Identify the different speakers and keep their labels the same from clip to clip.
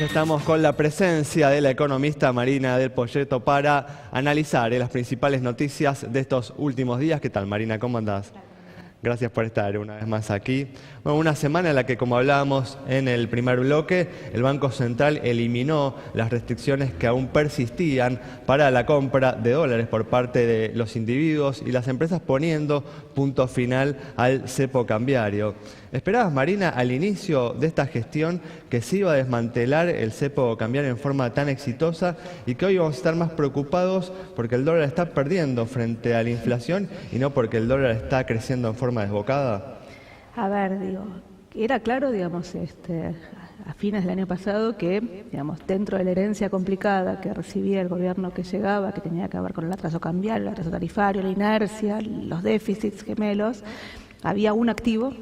Speaker 1: Ya estamos con la presencia de la economista Marina del Poyeto para analizar las principales noticias de estos últimos días. ¿Qué tal, Marina? ¿Cómo andás? Gracias por estar una vez más aquí. Bueno, una semana en la que, como hablábamos en el primer bloque, el Banco Central eliminó las restricciones que aún persistían para la compra de dólares por parte de los individuos y las empresas, poniendo punto final al cepo cambiario. ¿Esperabas, Marina, al inicio de esta gestión que se iba a desmantelar el cepo cambiario en forma tan exitosa y que hoy vamos a estar más preocupados porque el dólar está perdiendo frente a la inflación y no porque el dólar está creciendo en forma desbocada?
Speaker 2: A ver, era claro, a fines del año pasado que, dentro de la herencia complicada que recibía el gobierno que llegaba, que tenía que ver con el atraso cambiario, el atraso tarifario, la inercia, los déficits gemelos, había un activo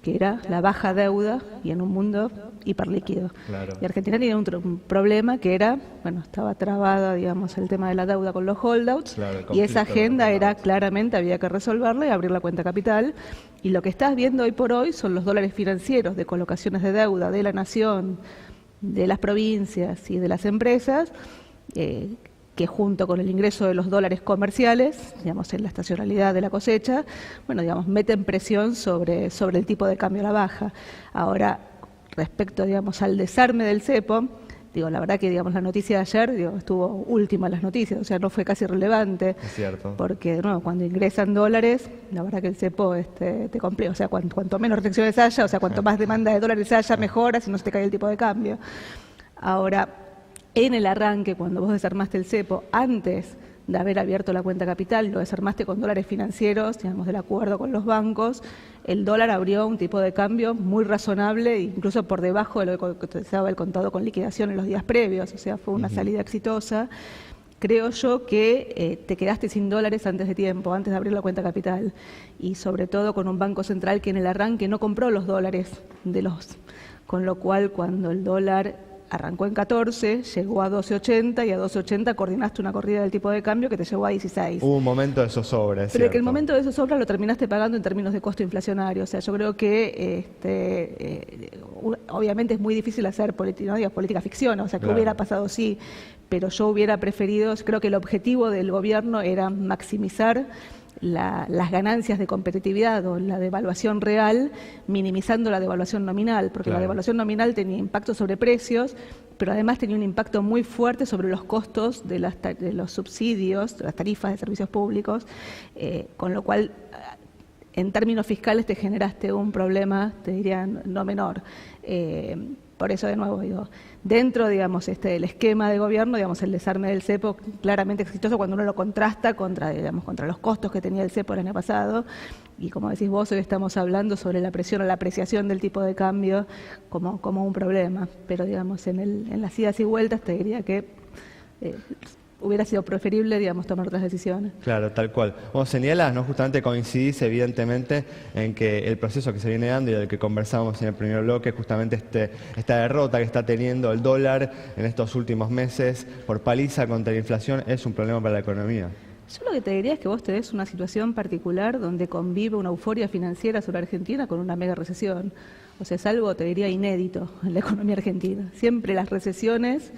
Speaker 2: que era la baja deuda y en un mundo hiperlíquido.
Speaker 1: Claro.
Speaker 2: Y Argentina tenía un problema que era, estaba trabada, el tema de la deuda con los holdouts,
Speaker 1: Claro,
Speaker 2: y esa agenda
Speaker 1: de los
Speaker 2: era
Speaker 1: holdouts.
Speaker 2: claramente, había que resolverla y abrir la cuenta capital. Y lo que estás viendo hoy por hoy son los dólares financieros de colocaciones de deuda de la nación, de las provincias y de las empresas, que junto con el ingreso de los dólares comerciales, en la estacionalidad de la cosecha, meten presión sobre el tipo de cambio a la baja. Ahora, respecto, al desarme del cepo, la verdad que, la noticia de ayer, estuvo última en las noticias, o sea, no fue casi relevante.
Speaker 1: Es cierto.
Speaker 2: Porque, cuando ingresan dólares, la verdad que el cepo te complica, o sea, cuanto menos restricciones haya, o sea, cuanto más demanda de dólares haya, mejora, si no se te cae el tipo de cambio. Ahora, en el arranque, cuando vos desarmaste el cepo, antes de haber abierto la cuenta capital, lo desarmaste con dólares financieros, del acuerdo con los bancos, el dólar abrió un tipo de cambio muy razonable, incluso por debajo de lo que cotizaba el contado con liquidación en los días previos, o sea, fue una salida exitosa. Creo yo que te quedaste sin dólares antes de tiempo, antes de abrir la cuenta capital, y sobre todo con un banco central que en el arranque no compró los dólares con lo cual cuando el dólar arrancó en 14, llegó a 12.80 y a 12.80 coordinaste una corrida del tipo de cambio que te llevó a 16.
Speaker 1: Hubo un momento de zozobra,
Speaker 2: Pero que el momento de zozobra lo terminaste pagando en términos de costo inflacionario. O sea, yo creo que obviamente es muy difícil hacer política ficción, o sea, que
Speaker 1: Claro.
Speaker 2: hubiera pasado sí, pero yo hubiera preferido, creo que el objetivo del gobierno era maximizar las ganancias de competitividad o la devaluación real, minimizando la devaluación nominal, porque
Speaker 1: Claro.
Speaker 2: la devaluación nominal tenía impacto sobre precios, pero además tenía un impacto muy fuerte sobre los costos de los subsidios, de las tarifas de servicios públicos, con lo cual, en términos fiscales, te generaste un problema, te diría, no menor. Por eso, de nuevo, dentro, del esquema de gobierno, el desarme del cepo claramente exitoso cuando uno lo contrasta contra los costos que tenía el cepo el año pasado. Y como decís vos, hoy estamos hablando sobre la presión o la apreciación del tipo de cambio como un problema. Pero, en las idas y vueltas te diría que hubiera sido preferible, tomar otras decisiones.
Speaker 1: Claro, tal cual. Vos señalás, ¿no? Justamente coincidís evidentemente en que el proceso que se viene dando y del que conversamos en el primer bloque, justamente esta derrota que está teniendo el dólar en estos últimos meses por paliza contra la inflación, es un problema para la economía.
Speaker 2: Yo lo que te diría es que vos tenés una situación particular donde convive una euforia financiera sobre Argentina con una mega recesión. O sea, es algo, te diría, inédito en la economía argentina. Siempre las recesiones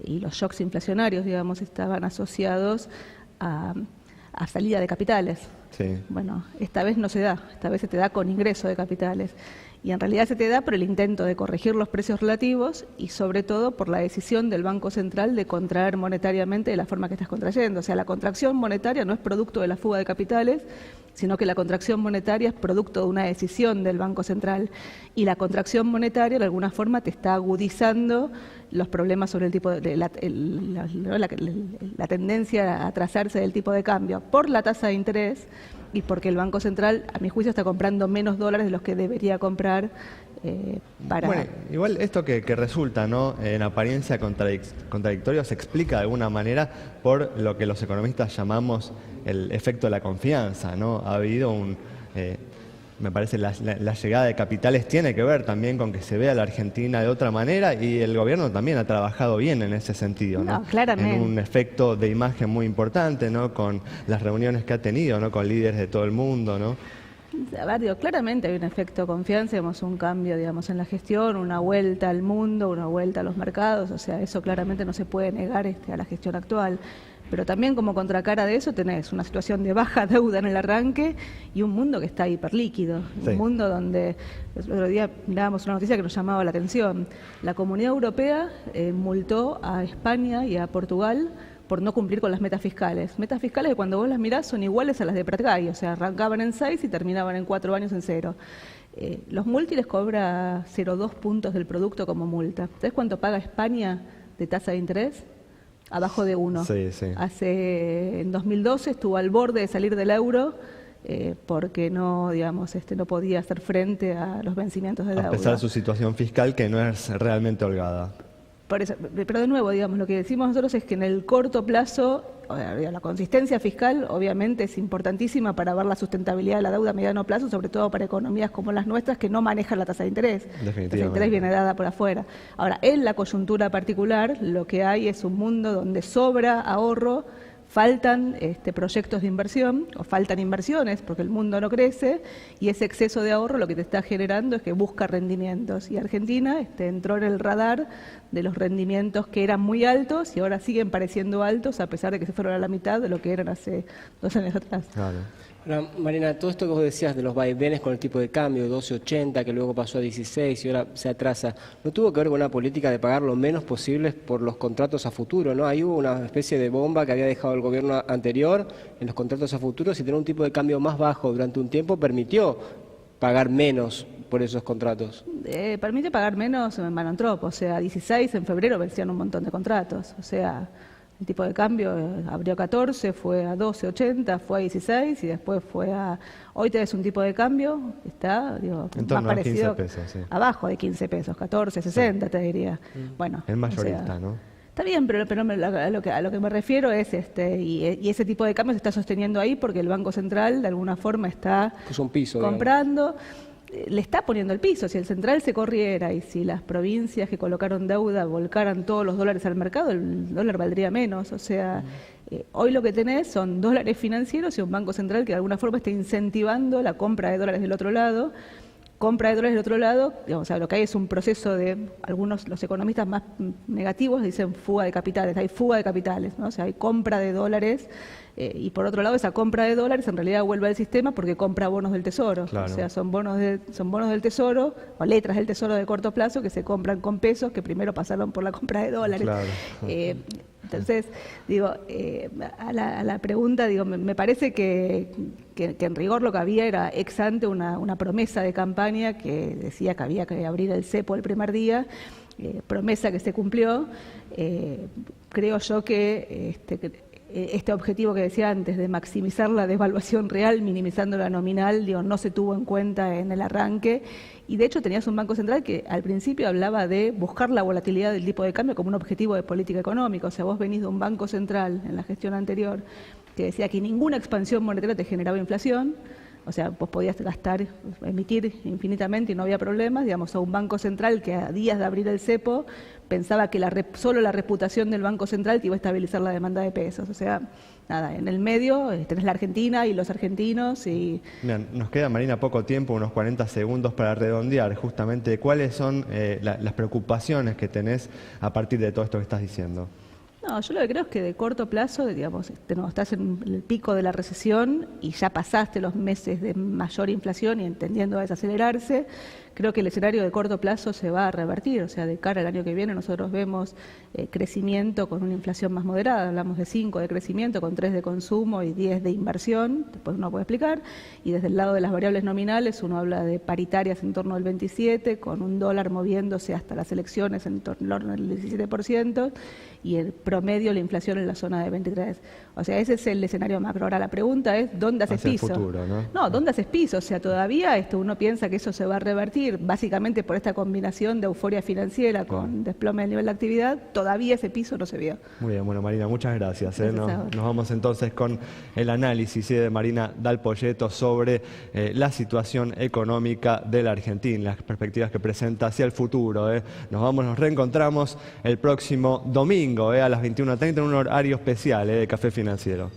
Speaker 2: y los shocks inflacionarios, estaban asociados a salida de capitales.
Speaker 1: Sí.
Speaker 2: Bueno, esta vez no se da, esta vez se te da con ingreso de capitales. Y en realidad se te da por el intento de corregir los precios relativos y sobre todo por la decisión del Banco Central de contraer monetariamente de la forma que estás contrayendo. O sea, la contracción monetaria no es producto de la fuga de capitales, sino que la contracción monetaria es producto de una decisión del Banco Central. Y la contracción monetaria de alguna forma te está agudizando los problemas sobre el tipo de la tendencia a atrasarse del tipo de cambio por la tasa de interés y porque el Banco Central, a mi juicio, está comprando menos dólares de los que debería comprar para...
Speaker 1: Bueno, igual esto que resulta, ¿no?, en apariencia contradictorio, se explica de alguna manera por lo que los economistas llamamos el efecto de la confianza, ¿no? Ha habido me parece la llegada de capitales tiene que ver también con que se vea a la Argentina de otra manera y el gobierno también ha trabajado bien en ese sentido, ¿no?
Speaker 2: No, claramente.
Speaker 1: En un efecto de imagen muy importante, ¿no?, con las reuniones que ha tenido, ¿no?, con líderes de todo el mundo, ¿no?
Speaker 2: A ver, digo, claramente hay un efecto confianza, digamos, un cambio, digamos, en la gestión, una vuelta al mundo, una vuelta a los mercados, o sea, eso claramente no se puede negar a la gestión actual. Pero también como contracara de eso tenés una situación de baja deuda en el arranque y un mundo que está hiperlíquido,
Speaker 1: sí.
Speaker 2: Un mundo donde, el otro día mirábamos una noticia que nos llamaba la atención, la Comunidad Europea multó a España y a Portugal por no cumplir con las metas fiscales. Metas fiscales que cuando vos las mirás son iguales a las de Prat-Gay, o sea, arrancaban en 6 y terminaban en 4 años en 0. Los multi les cobra 0,2 puntos del producto como multa. ¿Sabés cuánto paga España de tasa de interés? Abajo de 1.
Speaker 1: Sí, sí.
Speaker 2: En 2012 estuvo al borde de salir del euro porque no, digamos, no podía hacer frente a los vencimientos de deuda.
Speaker 1: A pesar de su situación fiscal que no es realmente holgada.
Speaker 2: Por eso, pero de nuevo, digamos, lo que decimos nosotros es que en el corto plazo, la consistencia fiscal obviamente es importantísima para ver la sustentabilidad de la deuda a mediano plazo, sobre todo para economías como las nuestras que no manejan la tasa de interés. La tasa de interés viene dada por afuera. Ahora, en la coyuntura particular, lo que hay es un mundo donde sobra ahorro, faltan proyectos de inversión o faltan inversiones porque el mundo no crece y ese exceso de ahorro lo que te está generando es que busca rendimientos y Argentina entró en el radar de los rendimientos que eran muy altos y ahora siguen pareciendo altos a pesar de que se fueron a la mitad de lo que eran hace 2 años atrás.
Speaker 1: Claro.
Speaker 3: Ahora, Marina, todo esto que vos decías de los vaivenes con el tipo de cambio, 12.80, que luego pasó a 16 y ahora se atrasa, ¿no tuvo que ver con una política de pagar lo menos posible por los contratos a futuro, ¿no? Ahí hubo una especie de bomba que había dejado el gobierno anterior en los contratos a futuro, y tener un tipo de cambio más bajo durante un tiempo permitió pagar menos por esos contratos.
Speaker 2: Permite pagar menos en Manantrop, o sea, 16 en febrero vencían un montón de contratos, o sea... El tipo de cambio abrió 14, fue a 12.80, fue a 16 y después fue a... Hoy tenés un tipo de cambio que está, digo,
Speaker 1: más
Speaker 2: parecido,
Speaker 1: 15 pesos, sí.
Speaker 2: Abajo de 15 pesos, 14, 60 sí. Te diría. Bueno,
Speaker 1: el mayorista,
Speaker 2: o sea,
Speaker 1: ¿no?
Speaker 2: Está bien, pero a lo que me refiero es y ese tipo de cambio se está sosteniendo ahí porque el Banco Central de alguna forma está
Speaker 3: un piso,
Speaker 2: comprando... Le está poniendo el piso. Si el central se corriera y si las provincias que colocaron deuda volcaran todos los dólares al mercado, el dólar valdría menos. O sea, hoy lo que tenés son dólares financieros y un banco central que de alguna forma está incentivando la compra de dólares del otro lado. Compra de dólares del otro lado, digamos, o sea, lo que hay es un proceso de, los economistas más negativos dicen fuga de capitales, hay fuga de capitales, ¿no? O sea, hay compra de dólares y por otro lado esa compra de dólares en realidad vuelve al sistema porque compra bonos del tesoro,
Speaker 1: claro.
Speaker 2: O sea, son bonos del tesoro o letras del tesoro de corto plazo que se compran con pesos que primero pasaron por la compra de dólares.
Speaker 1: Claro.
Speaker 2: Entonces, digo, a la pregunta, digo, me parece que en rigor lo que había era ex ante una promesa de campaña que decía que había que abrir el cepo el primer día, promesa que se cumplió. Creo yo que este objetivo que decía antes de maximizar la devaluación real, minimizando la nominal, digo, no se tuvo en cuenta en el arranque. Y de hecho tenías un Banco Central que al principio hablaba de buscar la volatilidad del tipo de cambio como un objetivo de política económica. O sea, vos venís de un Banco Central en la gestión anterior que decía que ninguna expansión monetaria te generaba inflación. O sea, vos podías gastar, emitir infinitamente y no había problemas, digamos, a un Banco Central que a días de abrir el cepo pensaba que solo la reputación del Banco Central te iba a estabilizar la demanda de pesos. O sea, nada, en el medio tenés la Argentina y los argentinos y...
Speaker 1: Mira, nos queda, Marina, poco tiempo, unos 40 segundos para redondear justamente cuáles son las preocupaciones que tenés a partir de todo esto que estás diciendo.
Speaker 2: No, yo lo que creo es que de corto plazo, digamos, no, estás en el pico de la recesión y ya pasaste los meses de mayor inflación y entendiendo a desacelerarse. Creo que el escenario de corto plazo se va a revertir, o sea, de cara al año que viene nosotros vemos crecimiento con una inflación más moderada, hablamos de 5 de crecimiento, con 3 de consumo y 10 de inversión, después uno puede explicar, y desde el lado de las variables nominales uno habla de paritarias en torno al 27, con un dólar moviéndose hasta las elecciones en torno al 17%, y el promedio la inflación en la zona de 23. O sea, ese es el escenario macro. Ahora la pregunta es, ¿dónde haces
Speaker 1: hacia
Speaker 2: piso?
Speaker 1: El futuro, ¿no?
Speaker 2: No, ¿dónde haces piso? O sea, todavía uno piensa que eso se va a revertir, básicamente por esta combinación de euforia financiera con desplome del nivel de actividad, todavía ese piso no se vio.
Speaker 1: Muy bien, bueno, Marina, muchas gracias.
Speaker 2: Gracias
Speaker 1: Nos vamos entonces con el análisis de Marina Dal Poyetto sobre la situación económica de la Argentina, las perspectivas que presenta hacia el futuro. Nos reencontramos el próximo domingo a las 21:30 en un horario especial de Café Financiero.